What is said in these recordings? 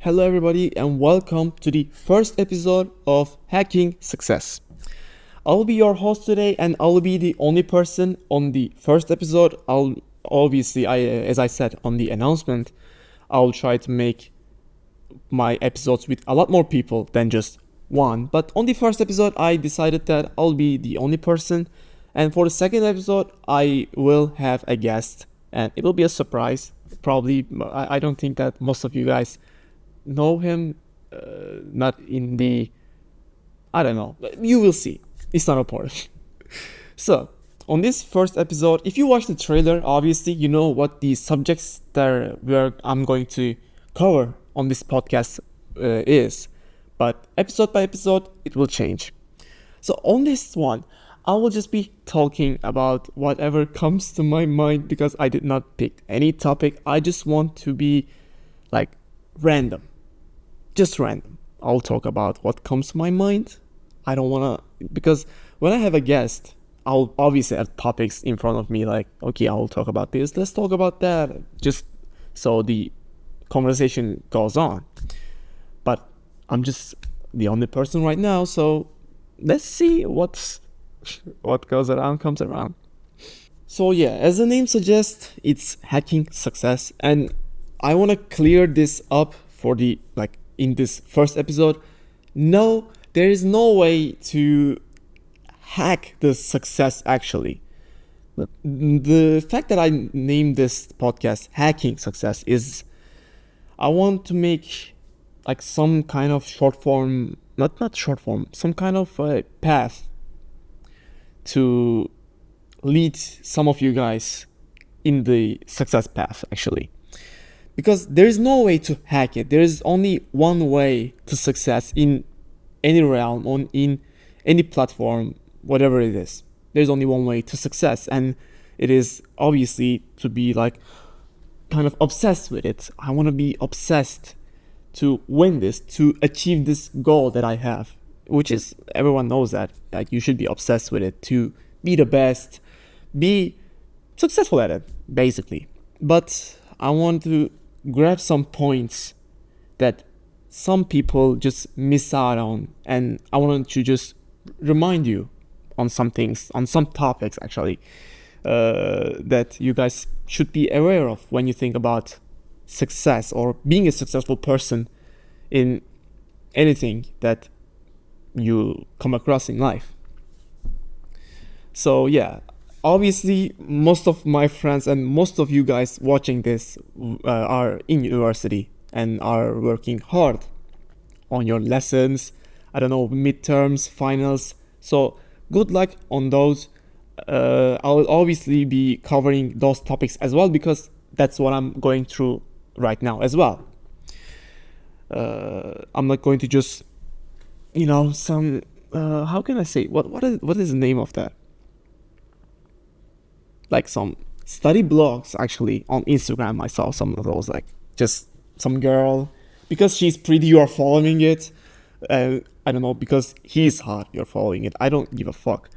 Hello, everybody, and welcome to the first episode of Hacking Success. I'll be your host today, and I'll be the only person on the first episode. As I said on the announcement, I'll try to make my episodes with a lot more people than just one. But on the first episode, I decided that I'll be the only person, and for the second episode, I will have a guest, and it will be a surprise. Probably, I don't think that most of you guys know him, not in the, I don't know, you will see. It's not important. So on this first episode, if you watch the trailer, obviously you know what the subjects I'm going to cover on this podcast is, but episode by episode it will change. So on this one, I will just be talking about whatever comes to my mind because I did not pick any topic. I just want to be like random. Just random. I'll talk about what comes to my mind. I don't want to, because when I have a guest, I'll obviously have topics in front of me like, okay, I'll talk about this, let's talk about that, just so the conversation goes on. But I'm just the only person right now, so let's see what goes around comes around. So yeah, as the name suggests, it's hacking success, and I want to clear this up for the in this first episode. No, there is no way to hack the success actually. The fact that I named this podcast Hacking Success is I want to make like some kind of short form, not short form, some kind of path to lead some of you guys in the success path actually. Because there is no way to hack it. There is only one way to success in any realm, in any platform, whatever it is. There's only one way to success, and it is obviously to be like kind of obsessed with it. I want to be obsessed to win this, to achieve this goal that I have, which is, everyone knows that, like, you should be obsessed with it to be the best, be successful at it, basically. But I want to grab some points that some people just miss out on, and I want to just remind you on some things, on some topics actually, that you guys should be aware of when you think about success or being a successful person in anything that you come across in life. So yeah, obviously most of my friends and most of you guys watching this are in university and are working hard on your lessons, I don't know, midterms, finals. So good luck on those. I'll obviously be covering those topics as well because that's what I'm going through right now as well. I'm not going to just, some how can I say, what is the name of that? Like some study blogs actually on Instagram. I saw some of those, like just some girl, because she's pretty, you're following it. I don't know, because he's hot, you're following it. I don't give a fuck.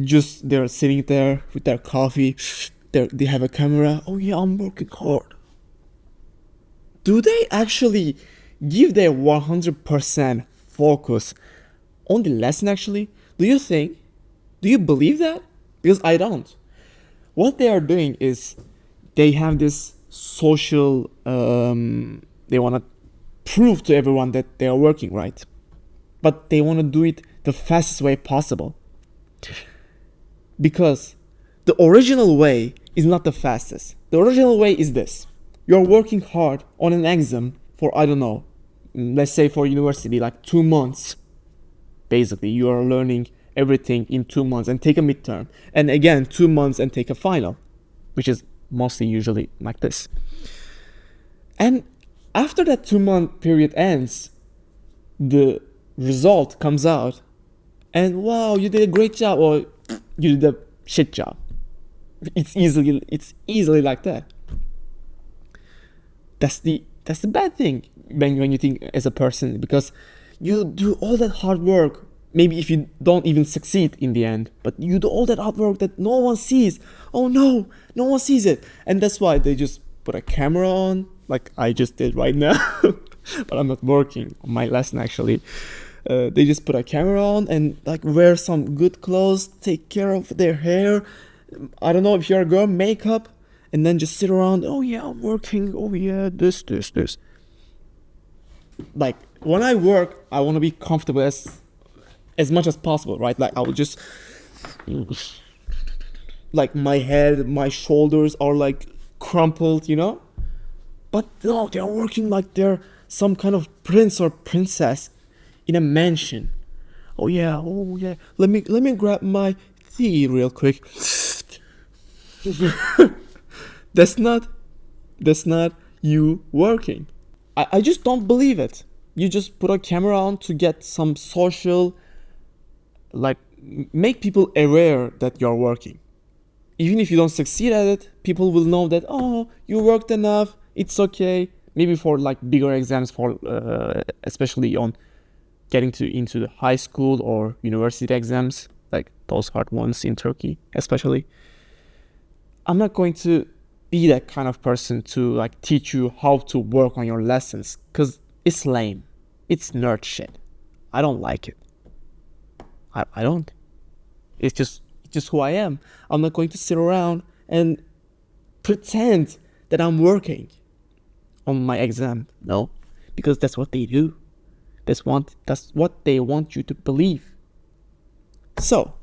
Just they're sitting there with their coffee. They have a camera. Oh yeah, I'm working hard. Do they actually give their 100% focus on the lesson actually? Do you believe that? Because I don't. What they are doing is they have this social, they want to prove to everyone that they are working right. But they want to do it the fastest way possible. Because the original way is not the fastest. The original way is this. You're working hard on an exam for, I don't know, let's say for university, like 2 months. Basically, you are learning everything in 2 months and take a midterm, and again 2 months and take a final, which is mostly usually like this. And after that 2-month period ends, the result comes out, and wow, you did a great job, or you did a shit job. It's easily like that. That's the bad thing when you think as a person, because you do all that hard work. Maybe if you don't even succeed in the end, but you do all that hard work that no one sees. Oh no one sees it. And that's why they just put a camera on, like I just did right now. But I'm not working on my lesson actually. They just put a camera on and like wear some good clothes, take care of their hair. I don't know if you're a girl, makeup, and then just sit around. Oh yeah, I'm working. Oh yeah, this. Like when I work, I want to be comfortable as much as possible, right? Like I will just like my head, my shoulders are like crumpled, you know. But no, they're working like they're some kind of prince or princess in a mansion. Oh yeah. Let me grab my tea real quick. That's not you working. I just don't believe it. You just put a camera on to get some social, like make people aware that you're working. Even if you don't succeed at it, people will know that, oh, you worked enough, it's okay. Maybe for like bigger exams, for especially on getting into the high school or university exams, like those hard ones in Turkey especially. I'm not going to be that kind of person to like teach you how to work on your lessons, because it's lame. It's nerd shit. I don't like it. I don't. It's just who I am. I'm not going to sit around and pretend that I'm working on my exam. No, because that's what they do. That's what they want you to believe. So,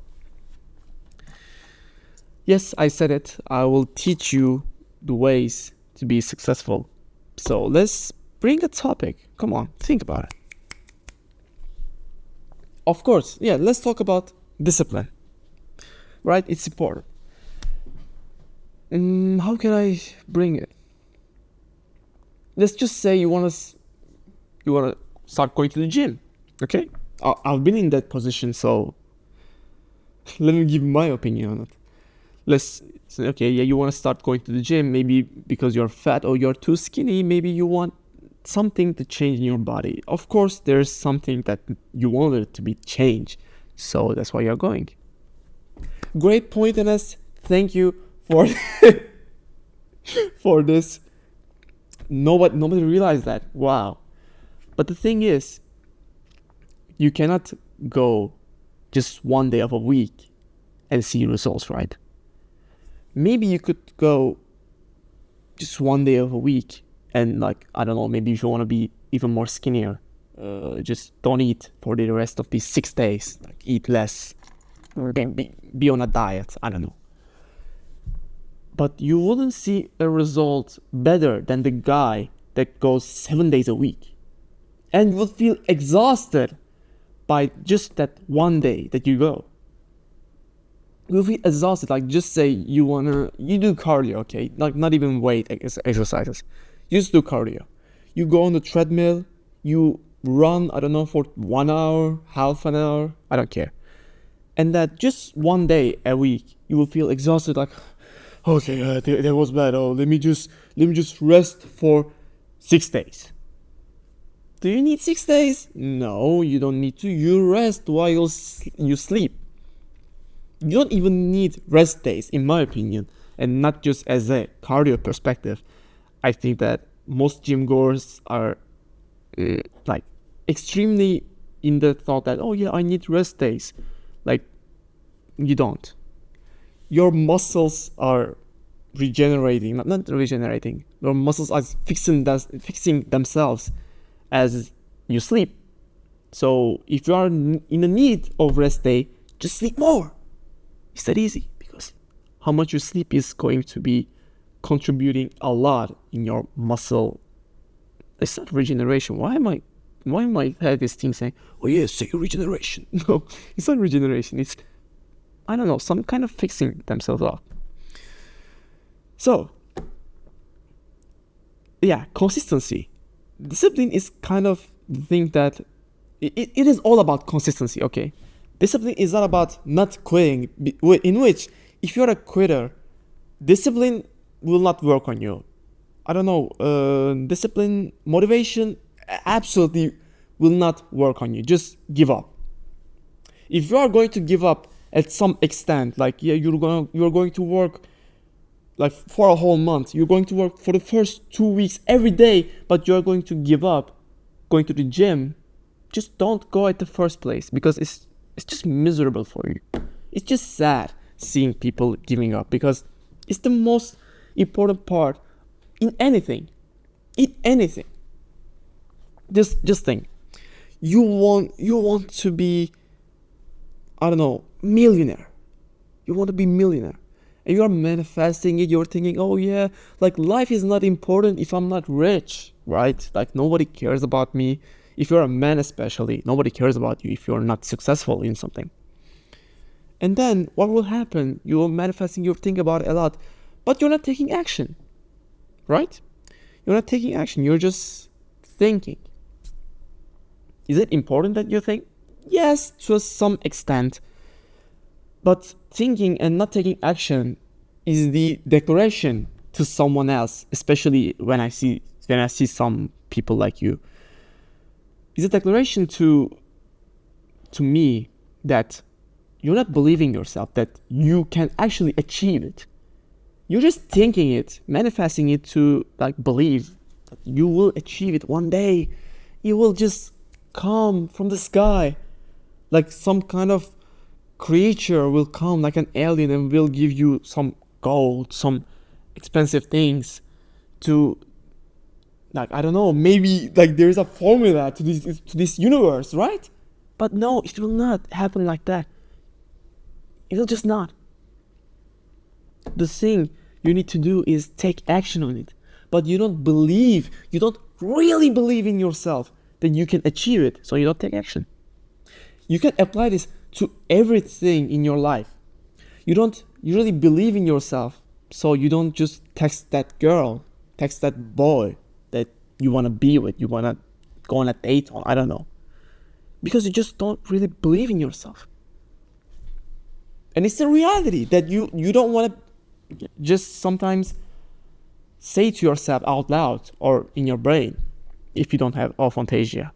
yes, I said it. I will teach you the ways to be successful. So let's bring a topic. Come on, think about it. Of course, yeah, let's talk about discipline. Right? It's important. How can I bring it? Let's just say you wanna start going to the gym. Okay? I've been in that position, so let me give my opinion on it. Let's say, okay, yeah, you want to start going to the gym, maybe because you're fat or you're too skinny, maybe you want something to change in your body. Of course, there's something that you wanted to be changed, so that's why you're going. Great point, Enes. Thank you for for this. Nobody realized that. Wow. But the thing is, you cannot go just one day of a week and see results, right? Maybe you could go just one day of a week and, like, I don't know, maybe if you want to be even more skinnier, just don't eat for the rest of these 6 days. Like, eat less, or be on a diet. I don't know. But you wouldn't see a result better than the guy that goes 7 days a week, and you would feel exhausted by just that one day that you go. You'll feel exhausted. Like, just say you do cardio, okay? Like, not even weight exercises. You just do cardio. You go on the treadmill, you run, I don't know, for 1 hour, half an hour, I don't care. And that just one day a week, you will feel exhausted, like, okay, that was bad. Oh, let me just rest for 6 days. Do you need 6 days? No, you don't need to. You rest while you sleep. You don't even need rest days, in my opinion, and not just as a cardio perspective. I think that most gym goers are like extremely in the thought that, oh yeah, I need rest days. Like, you don't. Your muscles are regenerating, not regenerating. Your muscles are fixing themselves as you sleep. So if you are in the need of rest day, just sleep more. It's that easy, because how much you sleep is going to be contributing a lot in your muscle. It's not regeneration. Why am I had this thing saying, oh yeah, say regeneration? No, it's not regeneration. It's, I don't know, some kind of fixing themselves up. So, yeah, consistency. Discipline is kind of the thing that it is all about consistency, okay? Discipline is not about not quitting, in which if you're a quitter, discipline will not work on you. I don't know, discipline, motivation absolutely will not work on you. Just give up. If you are going to give up at some extent, like, yeah, you're going to work like for a whole month. You're going to work for the first 2 weeks every day, but you're going to give up going to the gym. Just don't go at the first place, because it's just miserable for you. It's just sad seeing people giving up, because it's the most important part in anything. In anything. Just think. You want to be, I don't know, millionaire. You want to be millionaire. And you are manifesting it. You're thinking, oh yeah, like life is not important if I'm not rich, right? Like nobody cares about me. If you're a man especially, nobody cares about you if you're not successful in something. And then what will happen? You're manifesting, you're thinking about it a lot, but you're not taking action, right? You're not taking action. You're just thinking. Is it important that you think? Yes, to some extent. But thinking and not taking action is the declaration to someone else, especially when I see some people like you. It's a declaration to me that you're not believing yourself, that you can actually achieve it. You're just thinking it, manifesting it to like believe that you will achieve it one day. It will just come from the sky, like some kind of creature will come like an alien and will give you some gold, some expensive things to, like, I don't know, maybe like there's a formula to this universe, right? But no, it will not happen like that. It will just not. The thing you need to do is take action on it. But you don't really believe in yourself that you can achieve it, so you don't take action. You can apply this to everything in your life. You don't really believe in yourself, so you don't just text that girl, text that boy that you want to be with, you want to go on a date on, I don't know. Because you just don't really believe in yourself. And it's the reality that you don't want to just sometimes say to yourself out loud or in your brain, if you don't have aphantasia.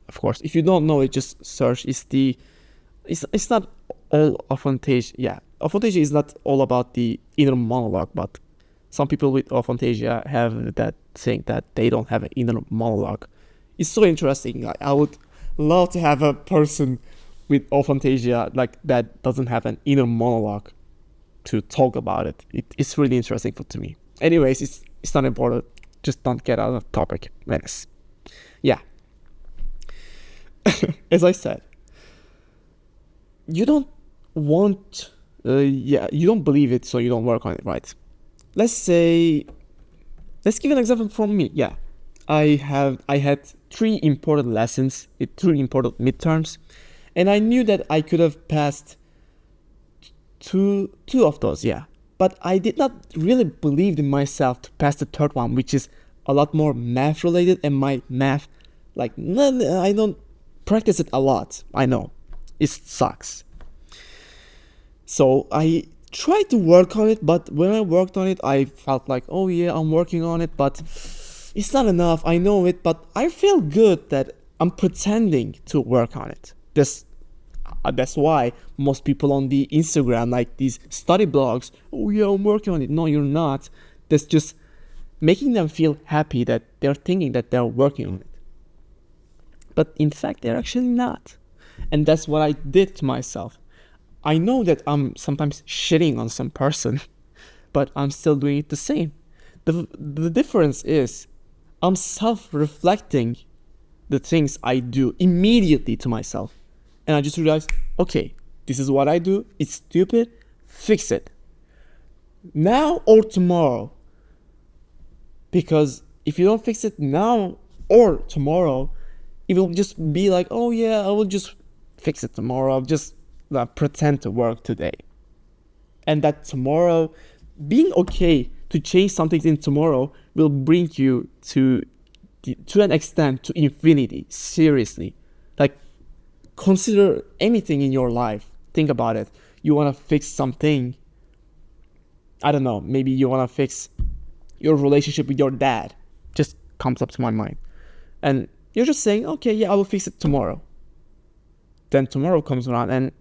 Of course, if you don't know it, just search. It's not all aphantasia. Yeah, aphantasia is not all about the inner monologue, but some people with aphantasia have that thing that they don't have an inner monologue. It's so interesting. I would love to have a person with aphantasia like that doesn't have an inner monologue to talk about it. It's really interesting to me. Anyways, it's not important. Just don't get out of topic, Menace. Yeah. As I said, you don't want, you don't believe it, so you don't work on it, right? Let's give an example from me. Yeah, I had 3 important lessons, 3 important midterms, and I knew that I could have passed two of those. Yeah, but I did not really believe in myself to pass the 3rd one, which is a lot more math related, and my math, like, I don't practice it a lot. I know it sucks. So I tried to work on it, but when I worked on it, I felt like, oh yeah, I'm working on it, but it's not enough. I know it, but I feel good that I'm pretending to work on it. That's why most people on the Instagram, like these study blogs, oh yeah, I'm working on it. No, you're not. That's just making them feel happy that they're thinking that they're working on it. But in fact, they're actually not. And that's what I did to myself. I know that I'm sometimes shitting on some person, but I'm still doing it the same. The difference is I'm self-reflecting the things I do immediately to myself. And I just realized, okay, this is what I do. It's stupid. Fix it. Now or tomorrow. Because if you don't fix it now or tomorrow, it will just be like, oh yeah, I will just fix it tomorrow. I'll just pretend to work today. And that tomorrow, being okay to change something in tomorrow will bring you to an extent to infinity. Seriously. Like, consider anything in your life. Think about it. You want to fix something. I don't know. Maybe you want to fix your relationship with your dad. Just comes up to my mind. And you're just saying, okay, yeah, I will fix it tomorrow. Then tomorrow comes around, and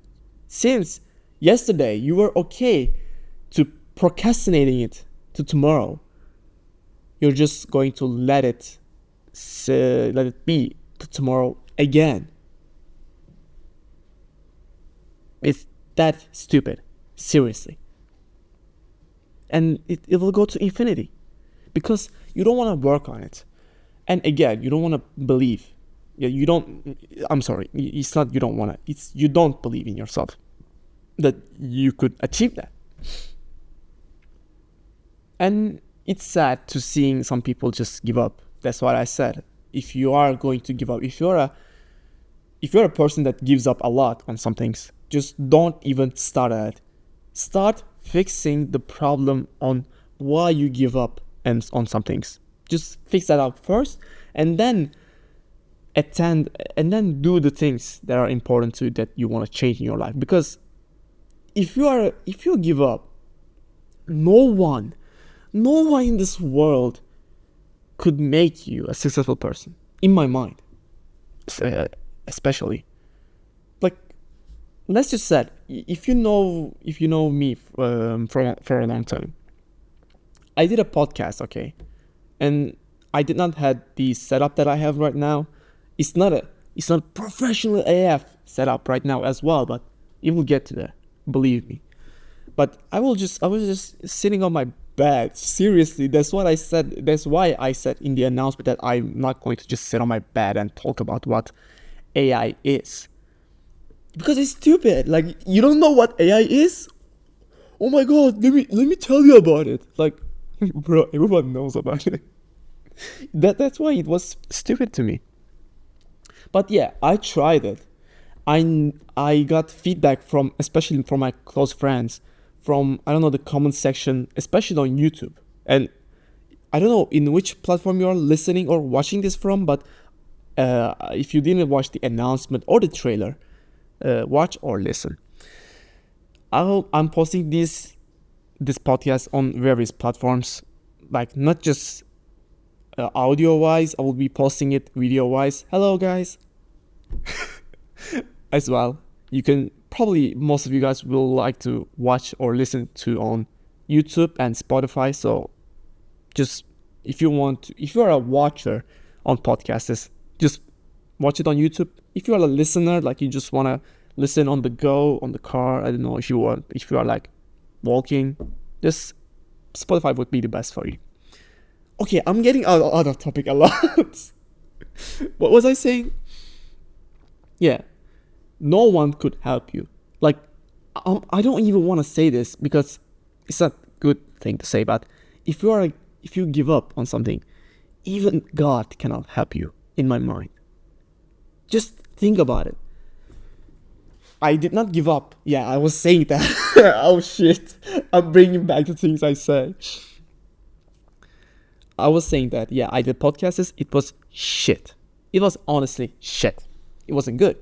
since yesterday you were okay to procrastinating it to tomorrow. You're just going to let it be to tomorrow again. It's that stupid. Seriously. And it will go to infinity. Because you don't want to work on it. And again, you don't want to believe. I'm sorry. It's not you don't want to. It's you don't believe in yourself. That you could achieve that. And it's sad to seeing some people just give up. That's what I said. If you are going to give up, if you're a person that gives up a lot on some things, just don't even start at it. Start fixing the problem on why you give up and on some things. Just fix that out first, and then do the things that are important to you that you want to change in your life. Because if you give up, no one in this world could make you a successful person, in my mind, especially. Like, let's just say, if you know me for a long time, I did a podcast, okay, and I did not have the setup that I have right now. It's not professional AF setup right now as well, but it will get to that, believe me. But I was just sitting on my bed. Seriously, that's what I said. That's why I said in the announcement that I'm not going to just sit on my bed and talk about what AI is. Because it's stupid. Like, you don't know what AI is? Oh my god, let me tell you about it. Like, bro, everyone knows about it. That's why it was stupid to me. But yeah, I tried it. I got feedback especially from my close friends, from, I don't know, the comment section, especially on YouTube. And I don't know in which platform you're listening or watching this from, but if you didn't watch the announcement or the trailer, watch or listen. I'm posting this podcast on various platforms, like not just audio wise. I will be posting it video wise. Hello guys. As well, you can probably, most of you guys will like to watch or listen to on YouTube and Spotify. So just if you're a watcher on podcasts, just watch it on YouTube. If you're a listener, like you just want to listen on the go, on the car, I don't know, if you are like walking, just Spotify would be the best for you. Okay, I'm getting out of topic a lot. What was I saying? Yeah, no one could help you. Like, I don't even want to say this because it's not a good thing to say, but if you give up on something, even God cannot help you, in my mind. Just think about it. I did not give up. Yeah, I was saying that. Oh shit, I'm bringing back the things I said. I was saying that, yeah, I did podcasts. It was shit. It was honestly shit. It wasn't good.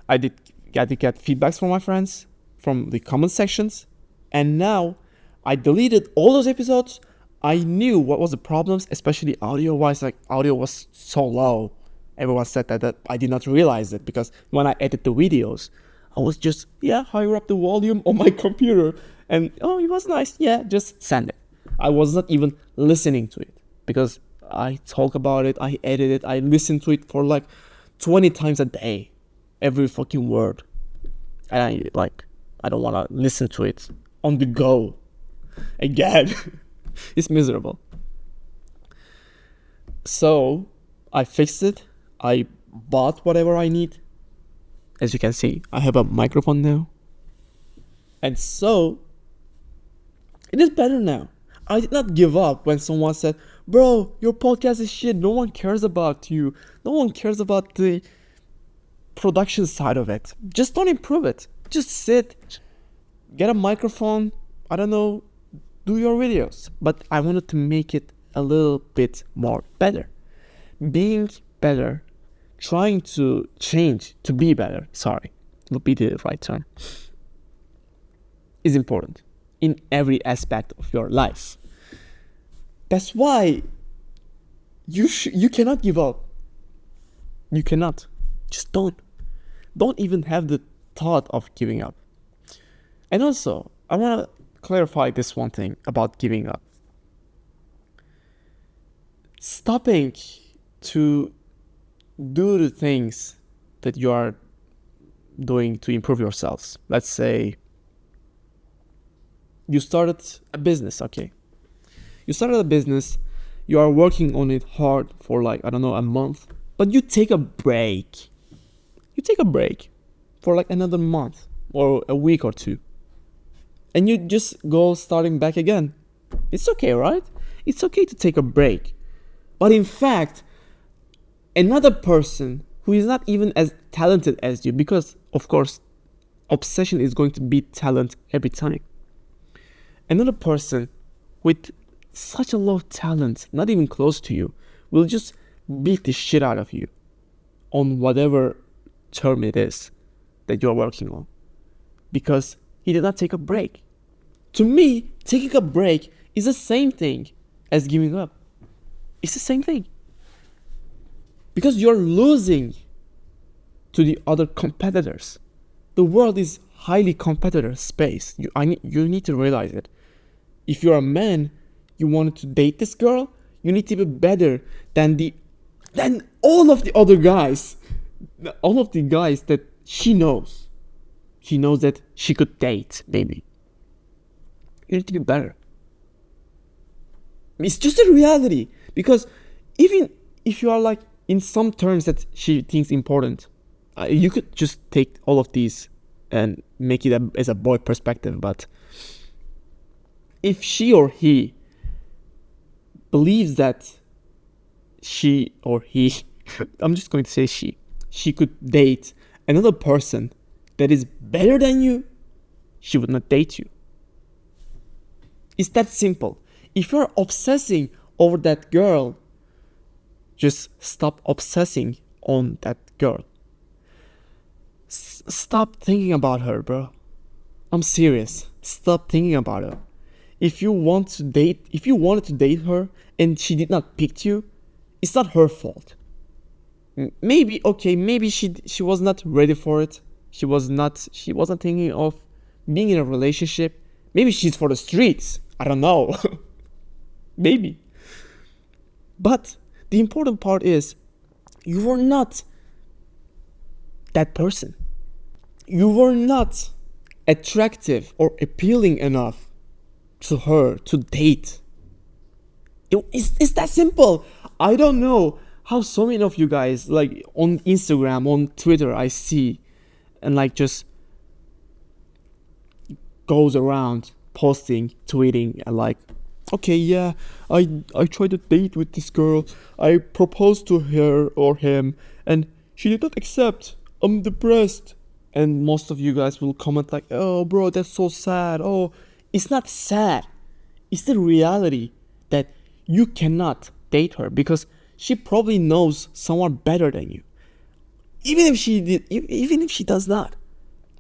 I did get feedbacks from my friends, from the comment sections, and now I deleted all those episodes. I knew what was the problems, especially audio-wise. Like, audio was so low. Everyone said that I did not realize it, because when I edit the videos, I was just, higher up the volume on my computer, and it was nice. Yeah, just send it. I was not even listening to it, because I talk about it, I edit it, I listen to it for like 20 times a day, every fucking word. And I don't want to listen to it on the go again. It's miserable. So I fixed it. I bought whatever I need. As you can see, I have a microphone now. And so it is better now. I did not give up when someone said, bro, your podcast is shit. No one cares about you. No one cares about the production side of it. Just don't improve it. Just sit, get a microphone, I don't know, do your videos. But I wanted to make it a little bit more better. Being better, trying to change to be better, would be the right term, is important in every aspect of your life. That's why you cannot give up. You cannot. Just don't even have the thought of giving up. And also, I want to clarify this one thing about giving up. stopping to do the things that you are doing to improve yourselves. Let's say you started a business, okay? You started a business, you are working on it hard for like, I don't know, a month, but you take a break. You take a break for like another month or a week or two. And you just go starting back again. It's okay, right? It's okay to take a break. But in fact, another person who is not even as talented as you, because of course, obsession is going to beat talent every time. Another person with such a low talent, not even close to you, will just beat the shit out of you on whatever term it is that you're working on, because he did not take a break. To me, taking a break is the same thing as giving up. It's the same thing. Because you're losing to the other competitors. The world is highly competitive space. You need to realize it. If you're a man, you wanted to date this girl, you need to be better than all of the other guys. All of the guys that she knows. She knows that she could date, maybe. You need to be better. It's just a reality. Because even if you are like in some terms that she thinks important, you could just take all of these and make it as a boy perspective. But if she or he believes that she or he, I'm just going to say she could date another person that is better than you, she would not date you. It's that simple. If you're obsessing over that girl, just stop obsessing on that girl. Stop thinking about her, bro. I'm serious. Stop thinking about her. If you wanted to date her and she did not pick you, it's not her fault. Maybe she was not ready for it. She wasn't thinking of being in a relationship. Maybe she's for the streets. I don't know. Maybe. But the important part is you were not that person. You were not attractive or appealing enough to her to date. It's that simple. I don't know how so many of you guys, like on Instagram, on Twitter, I see, and like just goes around posting, tweeting, and like, okay, yeah, I tried a date with this girl. I proposed to her or him, and she did not accept. I'm depressed. And most of you guys will comment like, oh, bro, that's so sad. Oh, it's not sad. It's the reality that you cannot date her because she probably knows someone better than you. Even if she does not,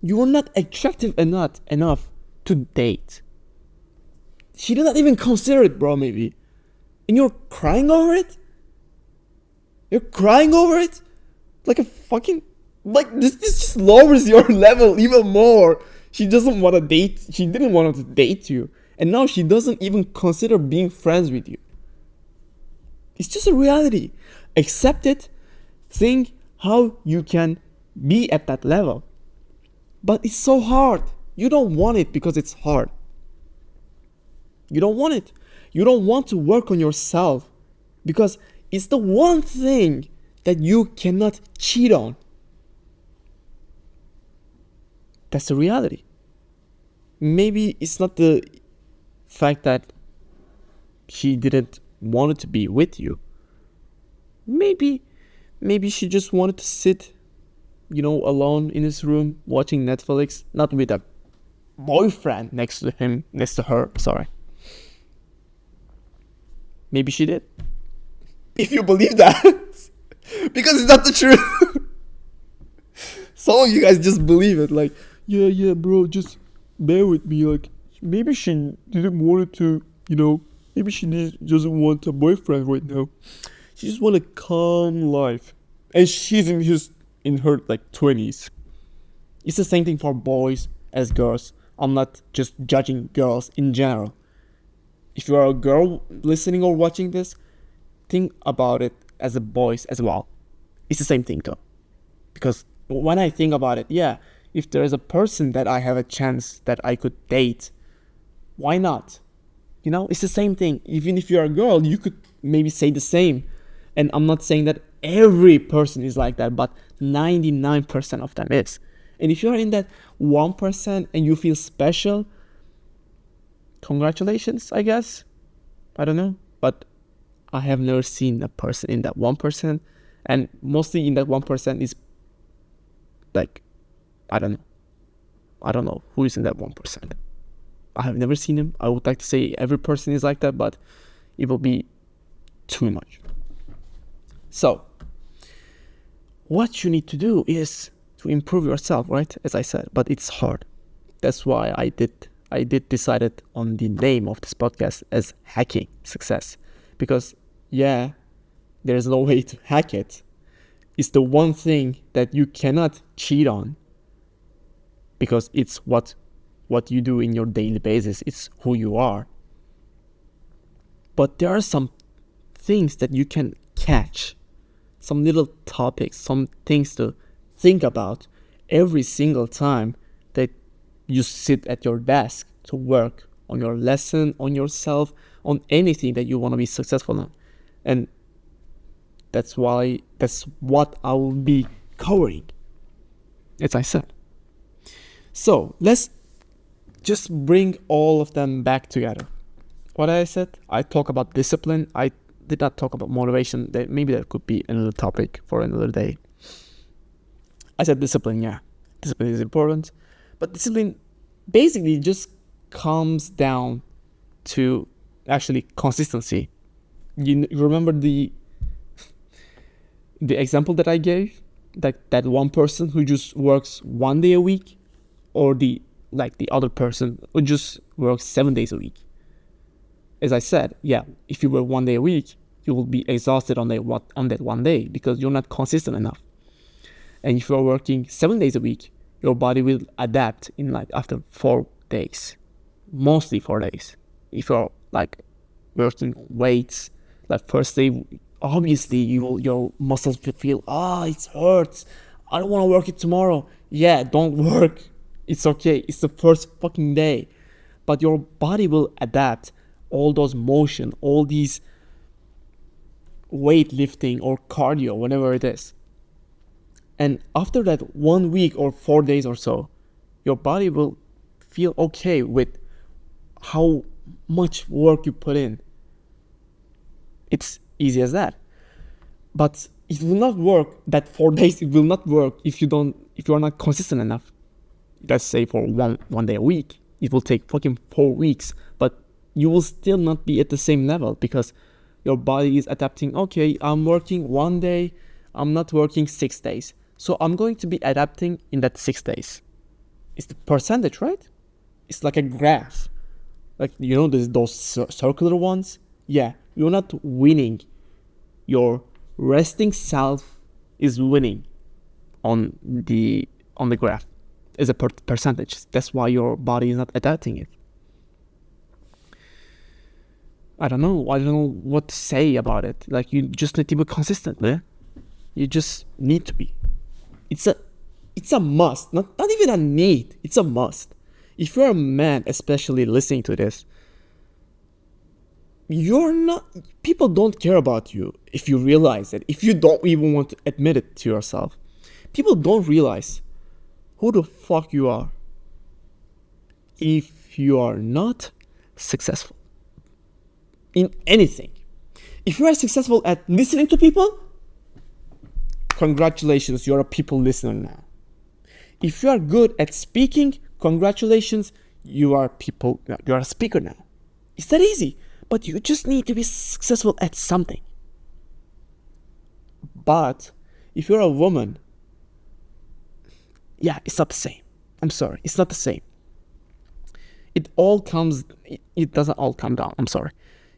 you are not attractive enough to date. She did not even consider it, bro, maybe. And you're crying over it? You're crying over it? Like a fucking... Like, this just lowers your level even more. She didn't want to date you. And now she doesn't even consider being friends with you. It's just a reality. Accept it. Think how you can be at that level. But it's so hard. You don't want it because it's hard. You don't want it. You don't want to work on yourself because it's the one thing that you cannot cheat on. That's the reality. Maybe it's not the fact that she didn't want to be with you. Maybe she just wanted to sit, alone in his room watching Netflix, not with a boyfriend next to her, sorry. Maybe she did. If you believe that. Because it's not the truth. Some of you guys just believe it, like, yeah, bro, just bear with me. Like, maybe she didn't want to, maybe she doesn't want a boyfriend right now. She just want a calm life. And she's in her like 20s. It's the same thing for boys as girls. I'm not just judging girls in general. If you are a girl listening or watching this, think about it as a boys as well. It's the same thing though. Because when I think about it, yeah, if there is a person that I have a chance that I could date, why not? It's the same thing. Even if you're a girl, you could maybe say the same. And I'm not saying that every person is like that, but 99% of them is. And if you're in that 1% and you feel special, congratulations, I guess. I don't know. But I have never seen a person in that 1%. And mostly in that 1% is like, I don't know who is in that 1%. I have never seen him. I would like to say every person is like that, but it will be too much. So, what you need to do is to improve yourself, right? As I said, but it's hard. That's why I did decided on the name of this podcast as Hacking Success. Because, yeah, there's no way to hack it. It's the one thing that you cannot cheat on. Because it's what you do in your daily basis. It's who you are. But there are some things that you can catch. Some little topics, some things to think about every single time that you sit at your desk to work on your lesson, on yourself, on anything that you want to be successful in. And that's what I will be covering, as I said. So let's just bring all of them back together. What I said, I talk about discipline. I did not talk about motivation. Maybe that could be another topic for another day. I said discipline, yeah. Discipline is important. But discipline basically just comes down to actually consistency. You remember the example that I gave? That one person who just works 1 day a week, or the other person who just works 7 days a week. As I said, yeah, if you work 1 day a week, you will be exhausted on that 1 day because you're not consistent enough. And if you're working 7 days a week, your body will adapt in after 4 days, mostly 4 days. If you're working weights, first day, obviously your muscles will feel, it hurts. I don't want to work it tomorrow. Yeah, don't work. It's okay. It's the first fucking day. But your body will adapt all those motion, all these weightlifting or cardio, whatever it is. And after that 1 week or 4 days or so, your body will feel okay with how much work you put in. It's easy as that. But it will not work. That 4 days, it will not work if you are not consistent enough. Let's say for one day a week, it will take fucking 4 weeks, but you will still not be at the same level because your body is adapting. Okay, I'm working 1 day, I'm not working 6 days. So I'm going to be adapting in that 6 days. It's the percentage, right? It's like a graph. Those circular ones? Yeah, you're not winning. Your resting self is winning on the graph as a percentage. That's why your body is not adapting it. I don't know what to say about it. You just need to be consistent, man. You just need to be. It's a must, not even a need. It's a must. If you're a man, especially listening to this, people don't care about you if you realize it. If you don't even want to admit it to yourself, people don't realize who the fuck you are if you are not successful in anything. If you are successful at listening to people, congratulations, you're a people listener now. If you are good at speaking, congratulations, you are a speaker now. It's that easy, but you just need to be successful at something. But if you're a woman, yeah, it's not the same. I'm sorry, it's not the same. It doesn't all come down. I'm sorry.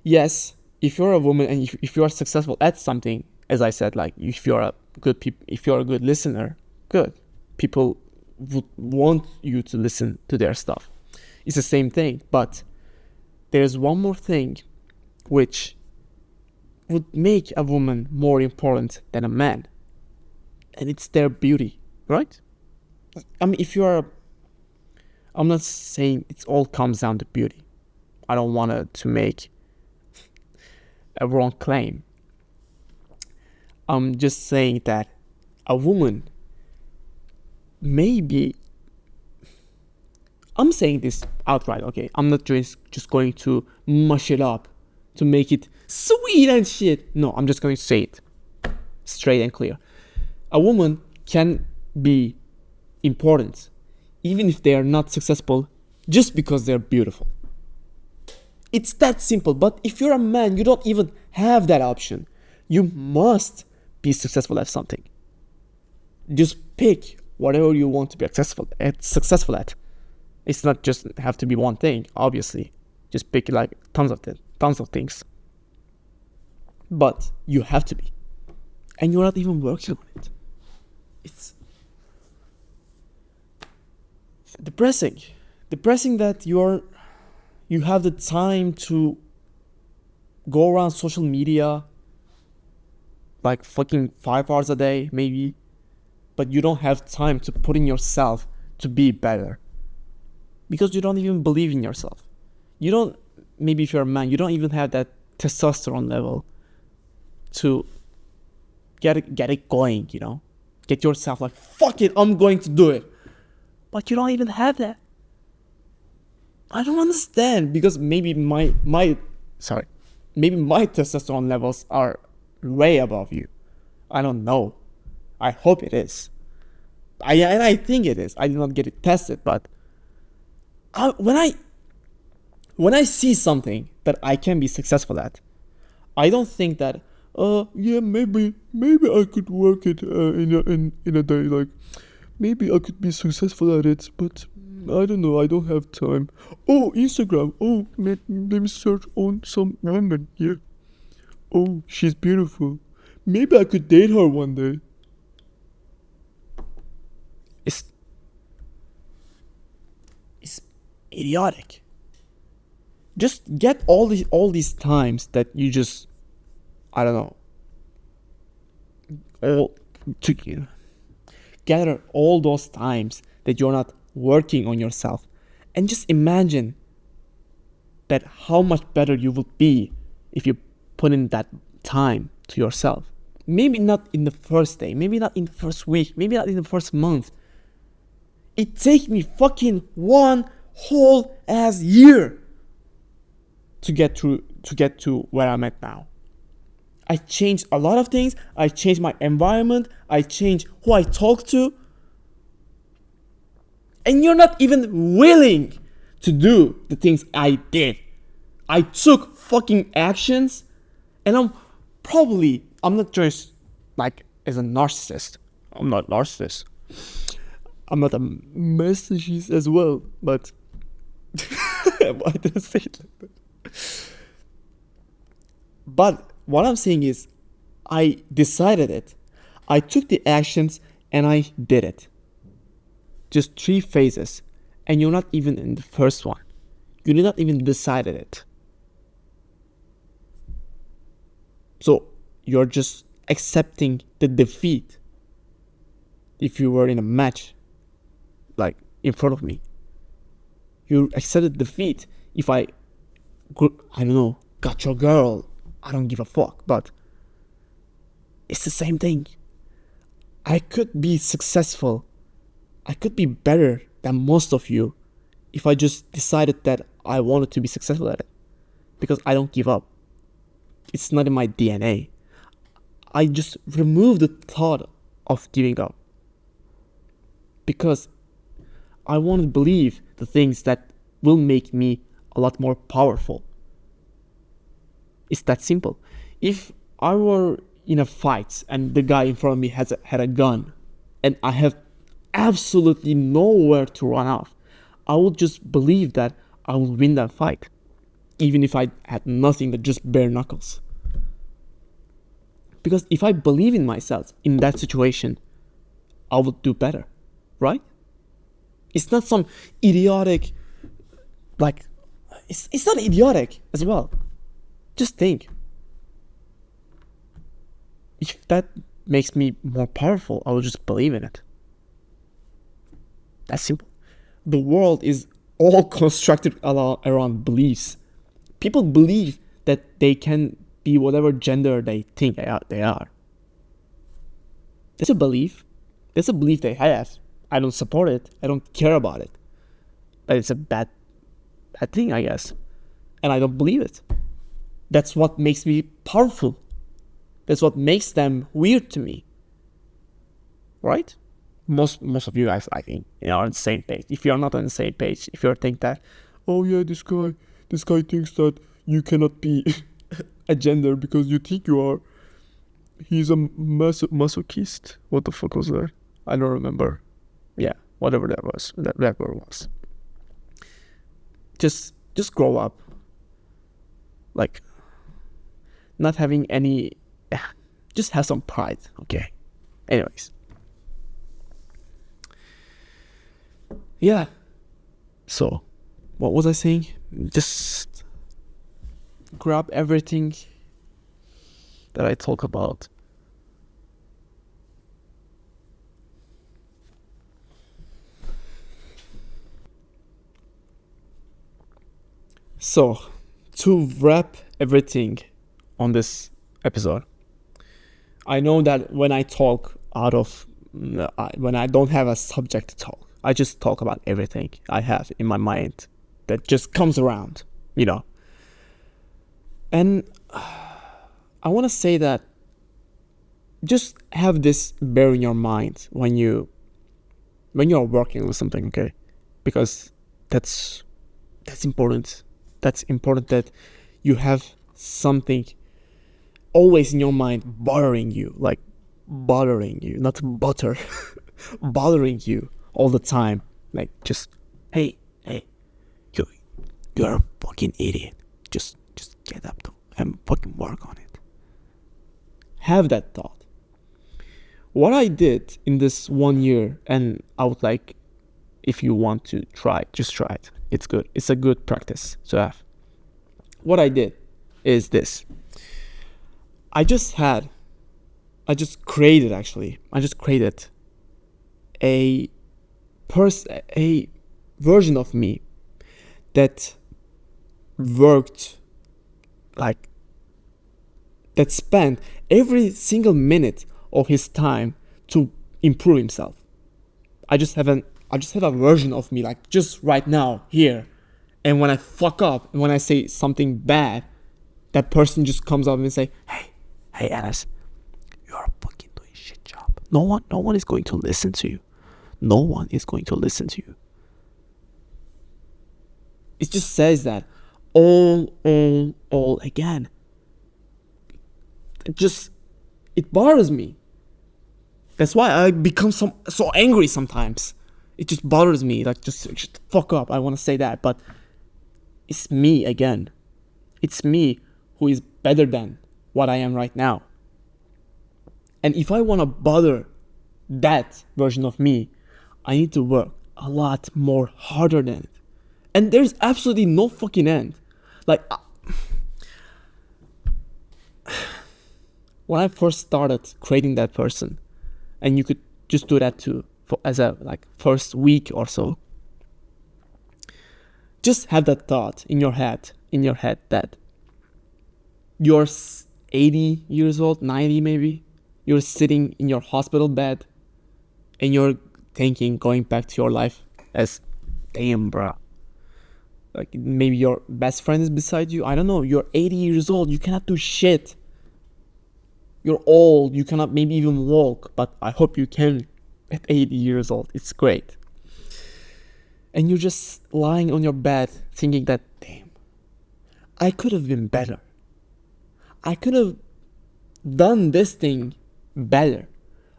Yes, if you're a woman and if you are successful at something, as I said, if you're a good listener, good. People would want you to listen to their stuff. It's the same thing, but there's one more thing which would make a woman more important than a man? And it's their beauty, right? I mean, I'm not saying it all comes down to beauty. I don't want to make a wrong claim. I'm just saying that a woman maybe, I'm saying this outright, okay? I'm not just going to mush it up to make it sweet and shit. No, I'm just going to say it straight and clear. A woman can be important even if they are not successful just because they're beautiful. It's that simple. But if you're a man, you don't even have that option. You must be successful at something. Just pick whatever you want to be successful at. It's not just have to be one thing, obviously. Just pick like tons of things. But you have to be. And you're not even working on it. It's depressing. Depressing that you have the time to go around social media like fucking 5 hours a day, maybe. But you don't have time to put in yourself to be better. Because you don't even believe in yourself. You don't, maybe if you're a man, you don't even have that testosterone level to get it going, you know? Get yourself like, fuck it, I'm going to do it. But you don't even have that. I don't understand, because maybe my testosterone levels are way above you. I don't know. I hope it is. I think it is. I did not get it tested, but when I see something that I can be successful at, I don't think that yeah, maybe I could work it in a day, like maybe I could be successful at it, but I don't know, I don't have time. Oh, Instagram. Oh, let me search on some woman. Yeah. Oh, she's beautiful. Maybe I could date her one day. It's idiotic. Just get all these times that you just, I don't know, all to gather all those times that you're not working on yourself, and just imagine that how much better you would be if you put in that time to yourself. Maybe not in the first day, maybe not in the first week, maybe not in the first month. It takes me fucking one whole ass year to get to where I'm at now. I changed a lot of things. I changed my environment. I changed who I talk to. And you're not even willing to do the things I did. I took fucking actions, and I'm not just like as a narcissist. I'm not a narcissist. I'm not a masochist as well, but why did I say it like that? But what I'm saying is, I decided it. I took the actions and I did it. Just 3 phases, and you're not even in the first one. You did not even decided it. So you're just accepting the defeat. If you were in a match, like in front of me, you accepted defeat. If I don't know, got your girl, I don't give a fuck. But it's the same thing. I could be successful. I could be better than most of you if I just decided that I wanted to be successful at it. Because I don't give up. It's not in my DNA. I just remove the thought of giving up. Because I want to believe the things that will make me a lot more powerful. It's that simple. If I were in a fight and the guy in front of me had a gun, and I have absolutely nowhere to run off, I would just believe that I will win that fight, even if I had nothing but just bare knuckles. Because if I believe in myself in that situation, I would do better, right? It's not some idiotic, like, it's not idiotic as well. Just think. if that makes me more powerful, I will just believe in it. That's simple. The world is all constructed around beliefs. People believe that they can be whatever gender they think they are. That's a belief. That's a belief they have. I don't support it. I don't care about it. But it's a bad thing, I guess. And I don't believe it. That's what makes me powerful. That's what makes them weird to me. Right? Most of you guys, I think, are on the same page. If you're not on the same page, if you think that, oh yeah, this guy thinks that you cannot be a gender because you think you are. He's a masochist. What the fuck was that? I don't remember. Yeah, whatever that was. That word was. Just grow up. Like, not having any. Just have some pride, okay? Anyways. Yeah. So, what was I saying? Just grab everything that I talk about. So, to wrap everything on this episode, I know that when I talk when I don't have a subject to talk, I just talk about everything I have in my mind that just comes around, And I want to say that just have this bear in your mind when you're working with something, okay? Because that's important. That's important that you have something always in your mind bothering you, not butter, bothering you all the time. Like, just, hey, you're a fucking idiot. Just get up and fucking work on it. Have that thought. What I did in this 1 year, and I would like, if you want to try it, just try it. It's good. It's a good practice to have. What I did is this. I just created a version of me that worked that spent every single minute of his time to improve himself. I just have a version of me, like, just right now here, and when I fuck up and when I say something bad, that person just comes up and say, hey Anas, you're fucking doing shit job. No one is going to listen to you. No one is going to listen to you. It just says that all again. It bothers me. That's why I become so angry sometimes. It just bothers me. Like, just fuck up. I want to say that, but it's me again. It's me who is better than what I am right now. And if I want to bother that version of me, I need to work a lot more harder than it. And there's absolutely no fucking end. Like, when I first started creating that person, and you could just do that too, as a first week or so, just have that thought in your head that you're 80 years old, 90 maybe, you're sitting in your hospital bed, and you're thinking, going back to your life as, damn, bro. Like, maybe your best friend is beside you. I don't know. You're 80 years old. You cannot do shit. You're old. You cannot maybe even walk. But I hope you can at 80 years old. It's great. And you're just lying on your bed thinking that, damn, I could have been better. I could have done this thing better.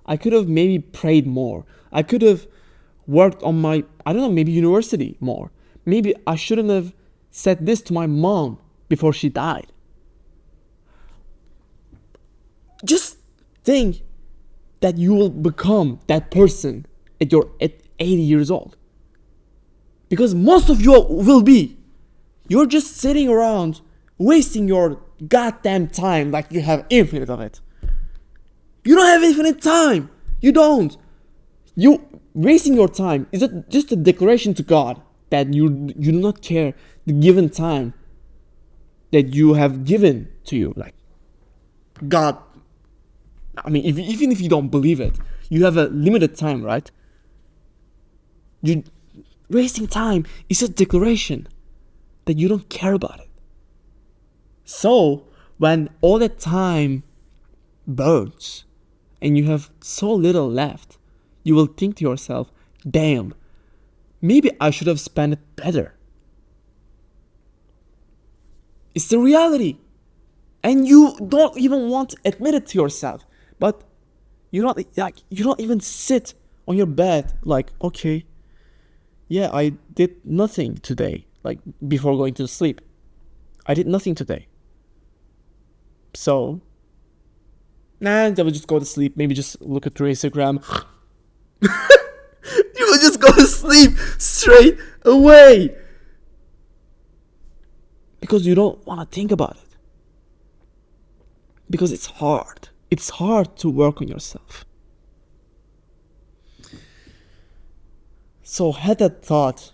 I could have maybe prayed more. I could have worked on my, maybe university more. Maybe I shouldn't have said this to my mom before she died. Just think that you will become that person at 80 years old. Because most of you will be. You're just sitting around wasting your goddamn time like you have infinite of it. You don't have infinite time. You don't. You wasting your time is just a declaration to God that you do not care the given time that you have given to you. Like, God, I mean, even if you don't believe it, you have a limited time, right? You wasting time is a declaration that you don't care about it. So when all that time burns and you have so little left, you will think to yourself, damn, maybe I should have spent it better. It's the reality. And you don't even want to admit it to yourself. But you don't even sit on your bed like, okay, yeah, I did nothing today. Like, before going to sleep, I did nothing today. So, I will just go to sleep. Maybe just look at your Instagram. You will just go to sleep straight away. Because you don't want to think about it. Because it's hard. It's hard to work on yourself. So had that thought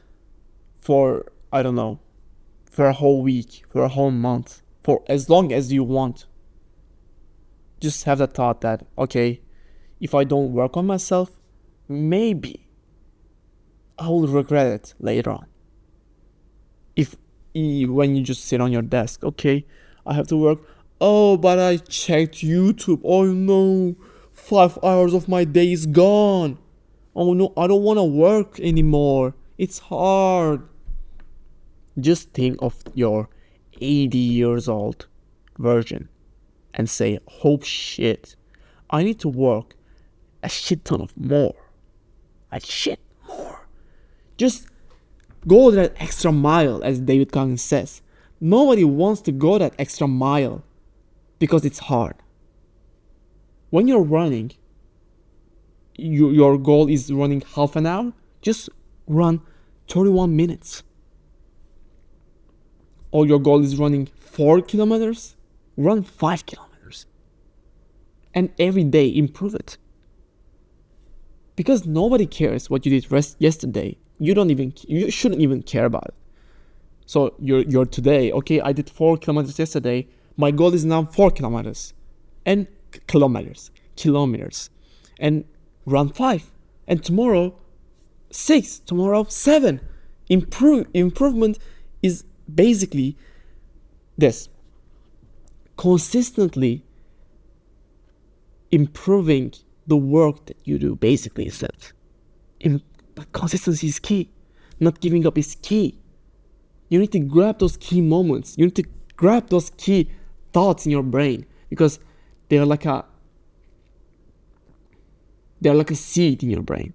for, I don't know, for a whole week, for a whole month, for as long as you want. Just have that thought that, okay, if I don't work on myself, maybe I will regret it later on. When you just sit on your desk, okay, I have to work. Oh, but I checked YouTube. Oh no, 5 hours of my day is gone. Oh no, I don't want to work anymore. It's hard. Just think of your 80 years old version and say, oh shit, I need to work a shit ton of more. A shit more. Just go that extra mile, as David Goggins says. Nobody wants to go that extra mile because it's hard. When you're running, your goal is running half an hour, just run 31 minutes. Or your goal is running 4 kilometers, run 5 kilometers. And every day improve it. Because nobody cares what you did yesterday. You shouldn't even care about it. So you're today, okay, I did 4 kilometers yesterday. My goal is now 4 kilometers. And kilometers. And run 5. And tomorrow 6. Tomorrow 7. Improvement is basically this. Consistently improving the work that you do, basically is that. But consistency is key. Not giving up is key. You need to grab those key moments. You need to grab those key thoughts in your brain, because they're like a seed in your brain.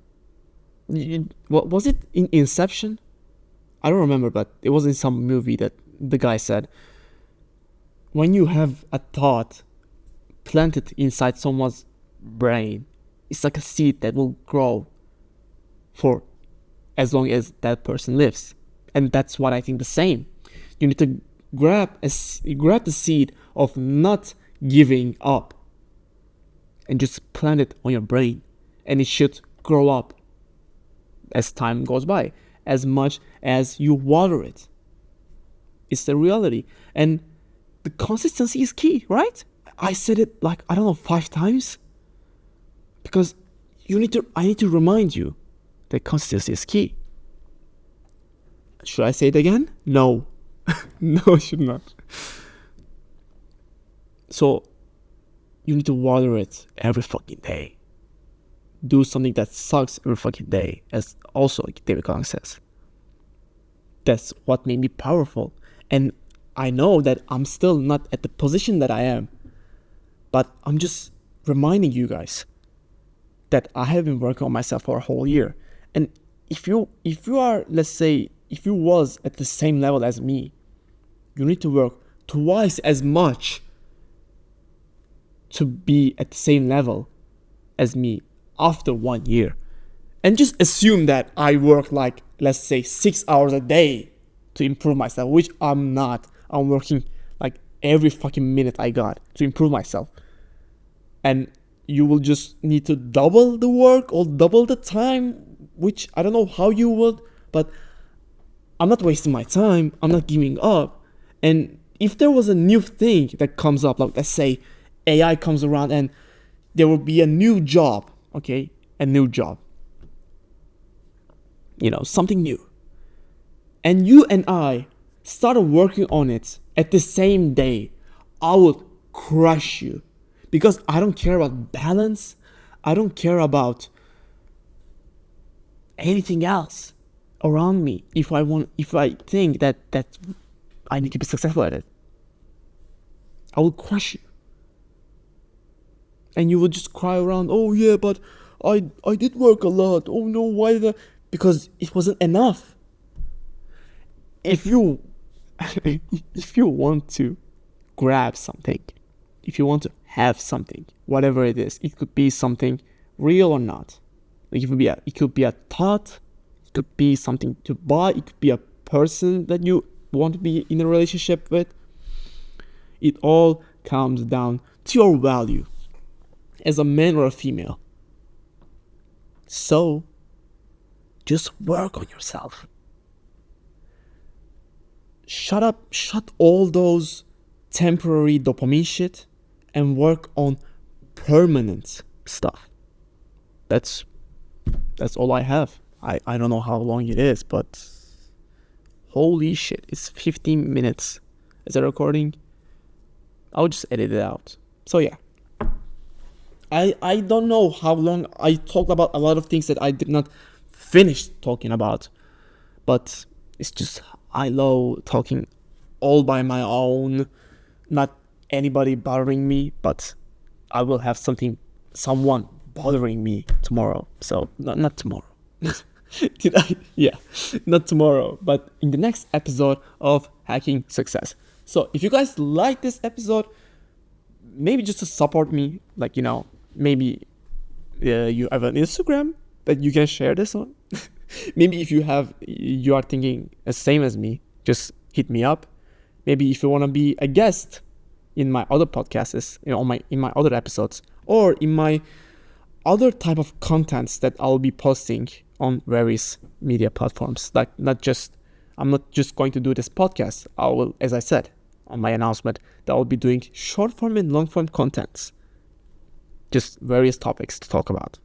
What was it in Inception? I don't remember, but it was in some movie that the guy said, when you have a thought planted inside someone's brain, it's like a seed that will grow for as long as that person lives. And that's what I think the same. You need to grab the seed of not giving up and just plant it on your brain, and it should grow up as time goes by, as much as you water it. It's the reality. And the consistency is key, right? I said it like, 5 times, because I need to remind you that consistency is key. Should I say it again? No. No, I should not. So you need to water it every fucking day. Do something that sucks every fucking day, as also David Goggins says. That's what made me powerful. And I know that I'm still not at the position that I am, but I'm just reminding you guys that I have been working on myself for a whole year. And if you are, let's say, if you was at the same level as me, you need to work twice as much to be at the same level as me after 1 year. And just assume that I work like, let's say, 6 hours a day to improve myself, which I'm not. I'm working like every fucking minute I got to improve myself. And you will just need to double the work or double the time, which I don't know how you would, but I'm not wasting my time. I'm not giving up. And if there was a new thing that comes up, like let's say AI comes around and there will be a new job, okay? A new job. Something new. And you and I started working on it at the same day, I would crush you. Because I don't care about balance. I don't care about anything else around me if I think that I need to be successful at it. I will crush you. And you will just cry around, oh yeah, but I did work a lot. Oh no, why did I? Because it wasn't enough. If you want to grab something, if you want to have something, whatever it is, it could be something real or not. Like it could be a thought, it could be something to buy, it could be a person that you want to be in a relationship with. It all comes down to your value as a man or a female. So just work on yourself. Shut all those temporary dopamine shit and work on permanent stuff. That's all I have. I don't know how long it is, but holy shit, it's 15 minutes as a recording. I'll just edit it out. So yeah, I don't know how long I talked about a lot of things that I did not finish talking about, but it's just I love talking all by my own, not anybody bothering me, but I will have someone bothering me tomorrow. So not tomorrow. Yeah, not tomorrow, but in the next episode of Hacking Success. So if you guys like this episode, maybe just to support me, like, maybe you have an Instagram that you can share this on. Maybe if you are thinking the same as me, just hit me up. Maybe if you want to be a guest in my other podcasts, in my other episodes, or in my other type of contents that I'll be posting on various media platforms. Like I'm not just going to do this podcast. I will, as I said on my announcement, that I'll be doing short form and long form contents. Just various topics to talk about.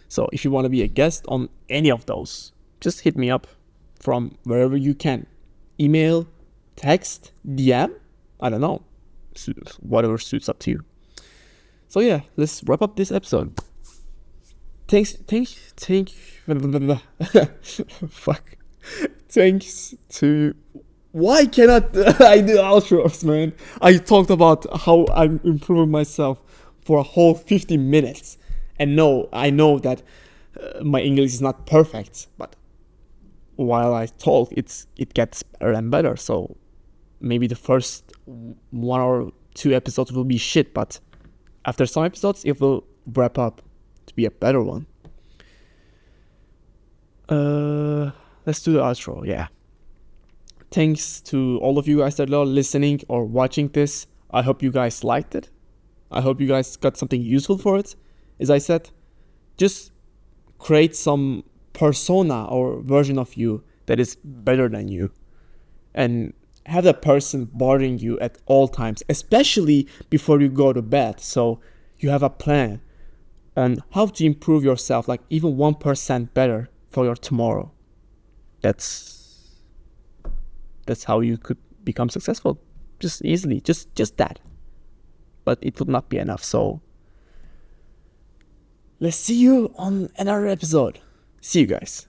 So if you want to be a guest on any of those, just hit me up from wherever you can. Email, text, DM, I don't know, whatever suits up to you. So yeah, let's wrap up this episode. Thanks to... Why cannot I do outros, man? I talked about how I'm improving myself for a whole 50 minutes. And no, I know that my English is not perfect, but while I talk, it gets better and better. So maybe the first 1 or 2 episodes will be shit, but after some episodes, it will wrap up to be a better one. Let's do the outro, yeah. Thanks to all of you guys that are listening or watching this. I hope you guys liked it. I hope you guys got something useful for it. As I said, just create some persona or version of you that is better than you. And have that person bothering you at all times, especially before you go to bed. So you have a plan on how to improve yourself, like even 1% better for your tomorrow. That's how you could become successful. Just easily, just that. But it would not be enough. So let's see you on another episode. See you guys.